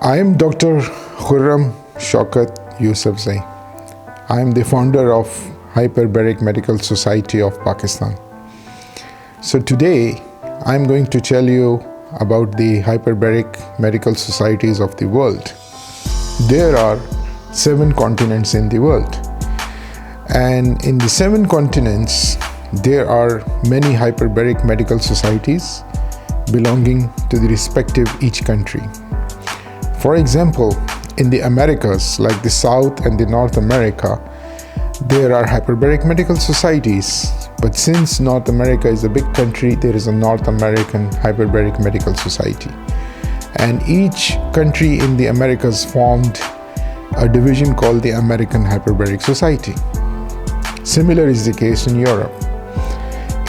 I am Dr. Khurrum Shaukat Yusafzai. I am the founder of Hyperbaric Medical Society of Pakistan. So today I am going to tell you about the hyperbaric medical societies of the world. There are 7 continents in the world, and in the 7 continents there are many hyperbaric medical societies belonging to the respective each country. For example, in the Americas, like the South and the North America, there are hyperbaric medical societies. But since North America is a big country, there is a North American Hyperbaric Medical Society. And each country in the Americas formed a division called the American Hyperbaric Society. Similar is the case in Europe.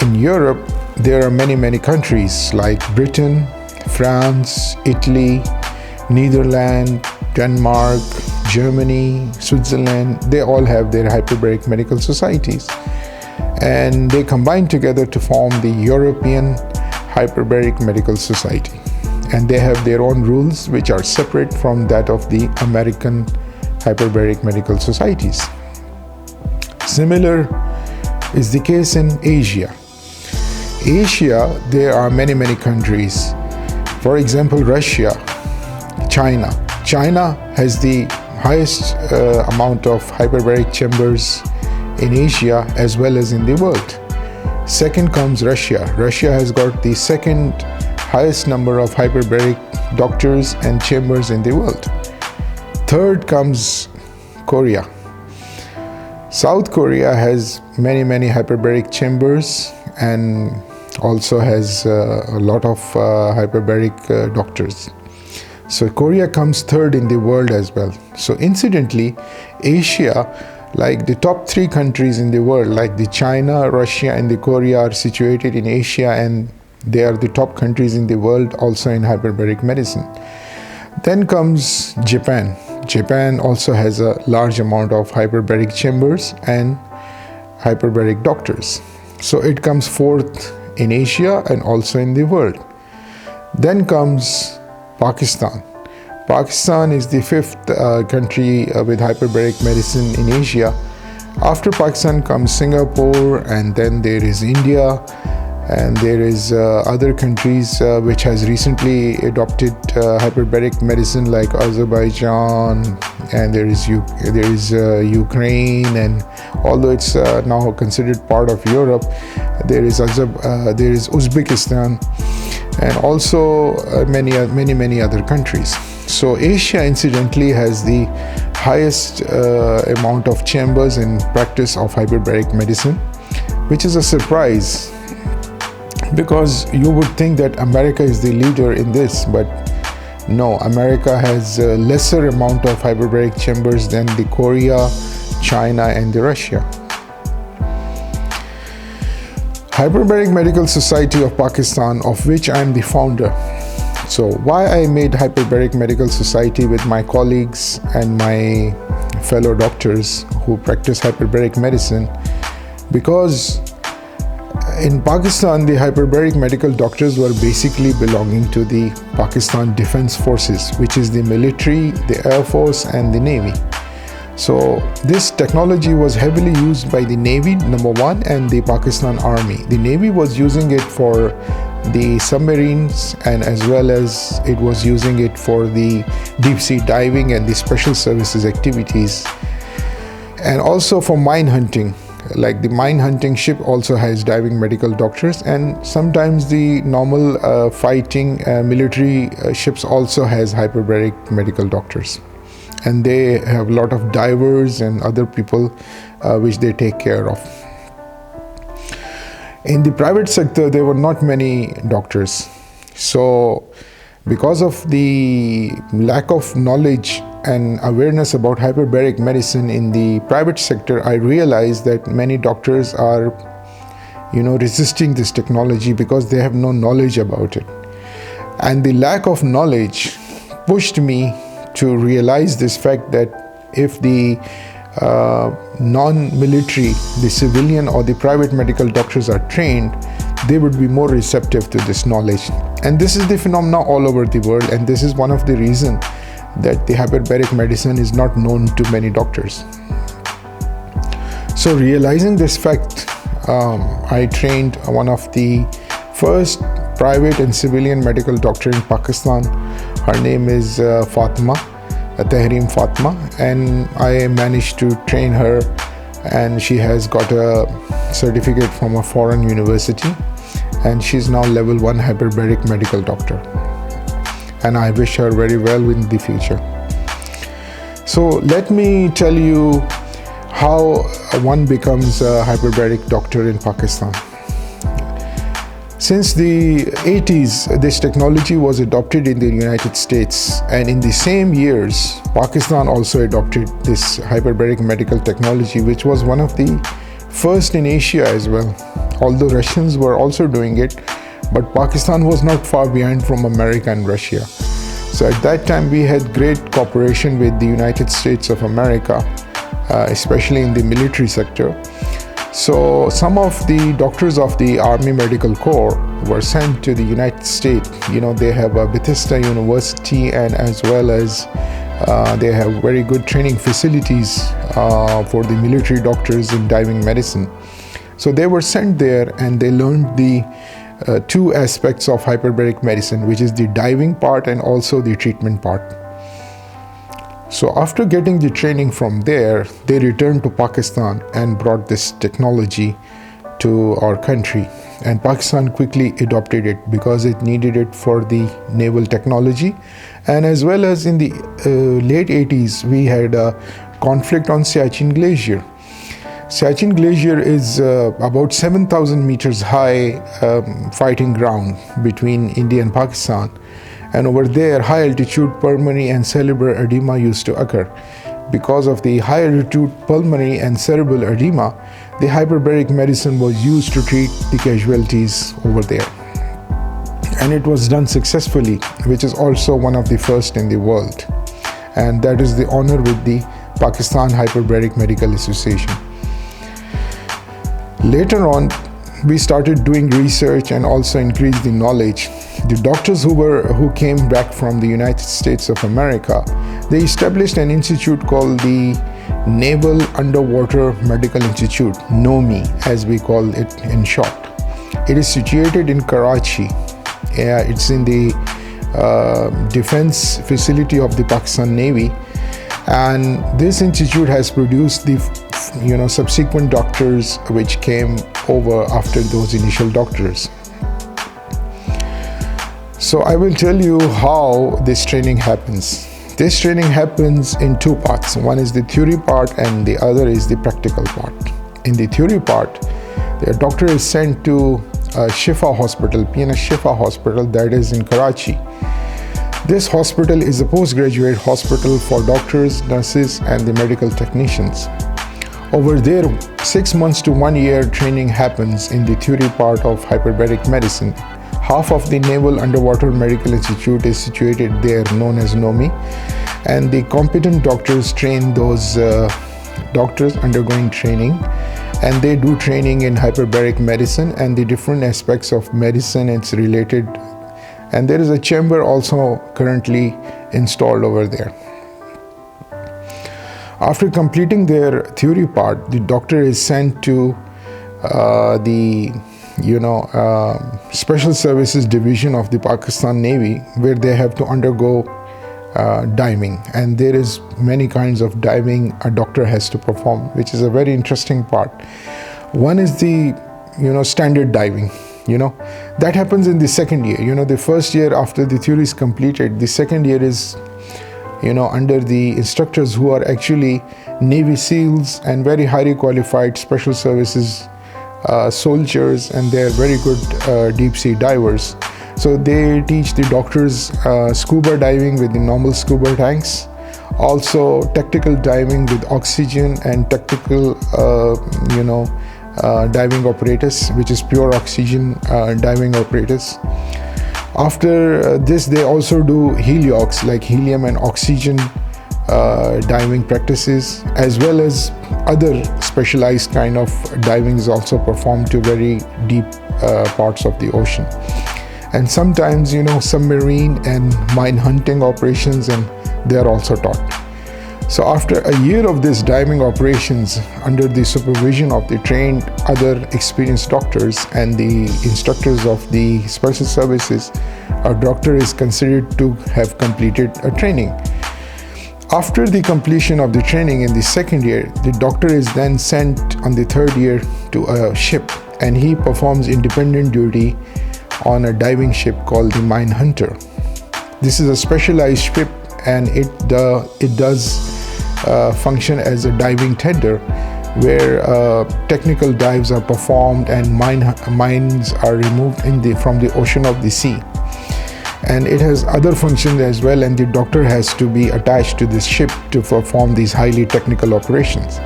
In Europe, there are many countries like Britain, France, Italy, Netherlands, Denmark, Germany, Switzerland. They all have their hyperbaric medical societies, and they combine together to form the European Hyperbaric Medical Society, and they have their own rules which are separate from that of the American Hyperbaric Medical Societies. Similar is the case in Asia. There are many countries. For example, Russia, China. China has the highest amount of hyperbaric chambers in Asia as well as in the world. Second comes Russia. Russia has got the second highest number of hyperbaric doctors and chambers in the world. Third comes Korea. South Korea has many hyperbaric chambers and also has a lot of hyperbaric doctors. So Korea comes third in the world as well. So incidentally, Asia, like the top 3 countries in the world, like the China, Russia and the Korea, are situated in Asia, and they are the top countries in the world also in hyperbaric medicine. Then comes Japan. Japan also has a large amount of hyperbaric chambers and hyperbaric doctors. So it comes fourth in Asia and also in the world. Then comes Pakistan. Pakistan is the 5th country with hyperbaric medicine in Asia. After Pakistan comes Singapore, and then there is India, and there is other countries which has recently adopted hyperbaric medicine like Azerbaijan, and there is Ukraine, and although it's now considered part of Europe, there is Uzbekistan, and also many other countries. So Asia incidentally has the highest amount of chambers in practice of hyperbaric medicine, which is a surprise, because you would think that America is the leader in this, but no, America has a lesser amount of hyperbaric chambers than the Korea, China and the Russia. Hyperbaric Medical Society of Pakistan, of which I am the founder. So why I made Hyperbaric Medical Society with my colleagues and my fellow doctors who practice hyperbaric medicine? Because in Pakistan, the hyperbaric medical doctors were basically belonging to the Pakistan Defense Forces, which is the military, the Air Force and the Navy. So this technology was heavily used by the Navy, number 1, and the Pakistan Army. The Navy was using it for the submarines, and as well as it was using it for the deep sea diving and the special services activities, and also for mine hunting. Like the mine hunting ship also has diving medical doctors, and sometimes the normal fighting military ships also has hyperbaric medical doctors, and they have a lot of divers and other people which they take care of. In the private sector, there were not many doctors. So because of the lack of knowledge and awareness about hyperbaric medicine in the private sector, I realized that many doctors are resisting this technology because they have no knowledge about it. And the lack of knowledge pushed me to realize this fact that if the non-military, the civilian or the private medical doctors are trained, they would be more receptive to this knowledge. And this is the phenomena all over the world, and this is one of the reasons that the hyperbaric medicine is not known to many doctors. So realizing this fact, I trained one of the first private and civilian medical doctor in Pakistan. Her name is Fatima, Tahreem Fatima, and I managed to train her, and she has got a certificate from a foreign university, and she's now level 1 hyperbaric medical doctor, and I wish her very well in the future. So let me tell you how one becomes a hyperbaric doctor in Pakistan. Since the 80s, this technology was adopted in the United States, and in the same years, Pakistan also adopted this hyperbaric medical technology, which was one of the first in Asia as well. Although Russians were also doing it, but Pakistan was not far behind from America and Russia. So at that time, we had great cooperation with the United States of America, especially in the military sector. So some of the doctors of the Army Medical Corps were sent to the United States. They have a Bethesda University, and as well as they have very good training facilities for the military doctors in diving medicine. So they were sent there, and they learned the two aspects of hyperbaric medicine, which is the diving part and also the treatment part. So after getting the training from there, they returned to Pakistan and brought this technology to our country. And Pakistan quickly adopted it because it needed it for the naval technology. And as well as in the late 80s, we had a conflict on Siachen Glacier. Siachen Glacier is about 7,000 meters high fighting ground between India and Pakistan. And over there, high altitude pulmonary and cerebral edema used to occur. Because of the high altitude pulmonary and cerebral edema, the hyperbaric medicine was used to treat the casualties over there. And it was done successfully, which is also one of the first in the world. And that is the honor with the Pakistan Hyperbaric Medical Association. Later on, we started doing research and also increased the knowledge. The doctors who came back from the United States of America, they established an institute called the Naval Underwater Medical Institute, NOMI, as we call it in short. It is situated in Karachi. It's in the defense facility of the Pakistan Navy, and this institute has produced the subsequent doctors which came over after those initial doctors. So I will tell you how this training happens. This training happens in two parts. One is the theory part and the other is the practical part. In the theory part, the doctor is sent to Shifa Hospital, PNS Shifa Hospital, that is in Karachi. This hospital is a postgraduate hospital for doctors, nurses, and the medical technicians. Over there, 6 months to 1 year training happens in the theory part of hyperbaric medicine. Half of the Naval Underwater Medical Institute is situated there, known as NOMI, and the competent doctors train those doctors undergoing training, and they do training in hyperbaric medicine and the different aspects of medicine it's related. And there is a chamber also currently installed over there. After completing their theory part, the doctor is sent to the Special Services Division of the Pakistan Navy, where they have to undergo diving. And there is many kinds of diving a doctor has to perform, which is a very interesting part. One is the standard diving. That happens in the second year. The first year after the theory is completed, the second year is under the instructors who are actually Navy SEALs and very highly qualified special services soldiers, and they are very good deep sea divers. So they teach the doctors scuba diving with the normal scuba tanks, also tactical diving with oxygen and tactical diving apparatus, which is pure oxygen diving apparatus. After this, they also do heliox, like helium and oxygen diving practices, as well as other specialized kind of diving is also performed to very deep parts of the ocean. and sometimes submarine and mine hunting operations, and they are also taught. So after a year of this diving operations under the supervision of the trained other experienced doctors and the instructors of the special services, a doctor is considered to have completed a training. After the completion of the training in the second year, the doctor is then sent on the third year to a ship, and he performs independent duty on a diving ship called the Mine Hunter. This is a specialized ship, and it does function as a diving tender, where technical dives are performed and mines are removed from the ocean of the sea. And it has other functions as well, and the doctor has to be attached to this ship to perform these highly technical operations.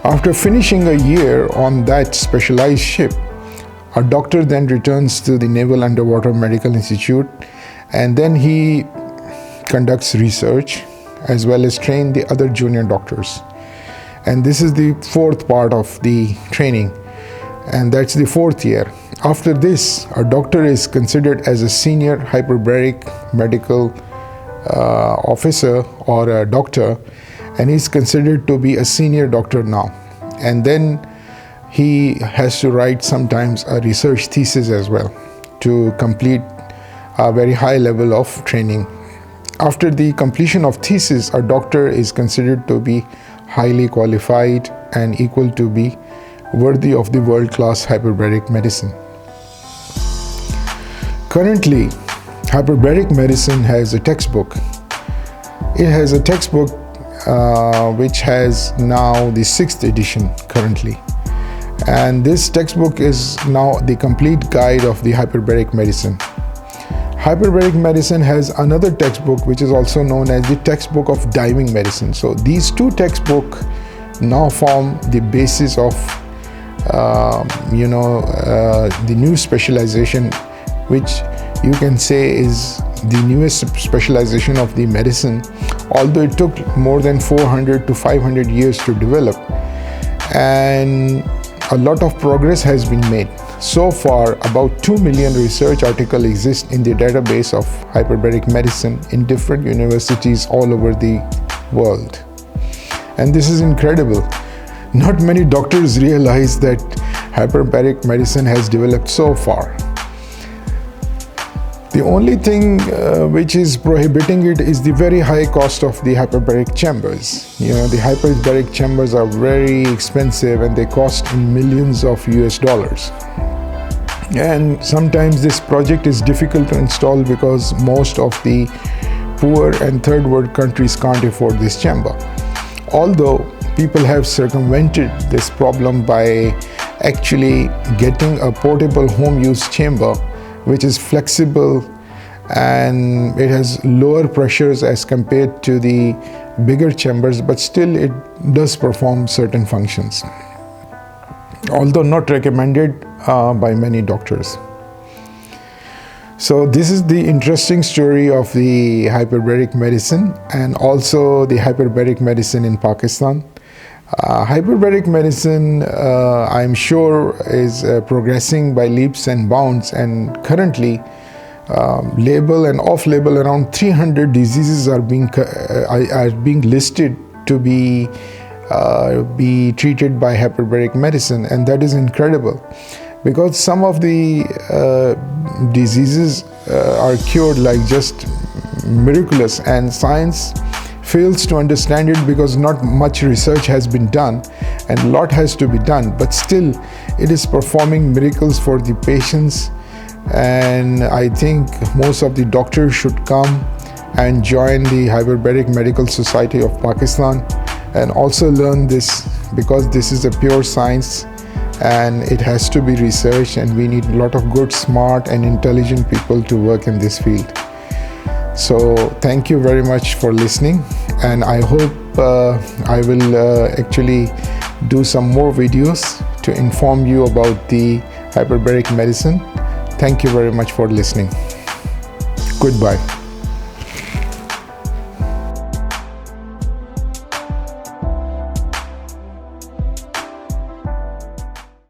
After finishing a year on that specialized ship, a doctor then returns to the Naval Underwater Medical Institute, and then he conducts research as well as train the other junior doctors. And this is the fourth part of the training, and that's the fourth year. After this, a doctor is considered as a senior hyperbaric medical officer or a doctor, and he's considered to be a senior doctor now. And then he has to write sometimes a research thesis as well to complete a very high level of training. After the completion of thesis, a doctor is considered to be highly qualified and equal to be worthy of the world-class hyperbaric medicine. Currently, hyperbaric medicine has a textbook. It has a textbook which has now the 6th edition currently. And this textbook is now the complete guide of the hyperbaric medicine. Hyperbaric medicine has another textbook which is also known as the textbook of diving medicine. So these two textbooks now form the basis of the new specialization, which you can say is the newest specialization of the medicine, although it took more than 400 to 500 years to develop, and a lot of progress has been made. So far, about 2 million research articles exist in the database of hyperbaric medicine in different universities all over the world. And this is incredible. Not many doctors realize that hyperbaric medicine has developed so far. The only thing which is prohibiting it is the very high cost of the hyperbaric chambers. The hyperbaric chambers are very expensive, and they cost in millions of US dollars. And sometimes this project is difficult to install because most of the poor and third world countries can't afford this chamber. Although people have circumvented this problem by actually getting a portable home use chamber which is flexible, and it has lower pressures as compared to the bigger chambers, but still it does perform certain functions, although not recommended by many doctors. So this is the interesting story of the hyperbaric medicine, and also the hyperbaric medicine in Pakistan. Hyperbaric medicine, I'm sure, is progressing by leaps and bounds, and currently label and off-label around 300 diseases are being listed to be treated by hyperbaric medicine, and that is incredible, because some of the diseases are cured like just miraculous, and science fails to understand it because not much research has been done and a lot has to be done, but still it is performing miracles for the patients. And I think most of the doctors should come and join the Hyperbaric Medical Society of Pakistan and also learn this, because this is a pure science and it has to be researched, and we need a lot of good, smart and intelligent people to work in this field. So thank you very much for listening, and I hope I will actually do some more videos to inform you about the hyperbaric medicine. Thank you very much for listening. Goodbye.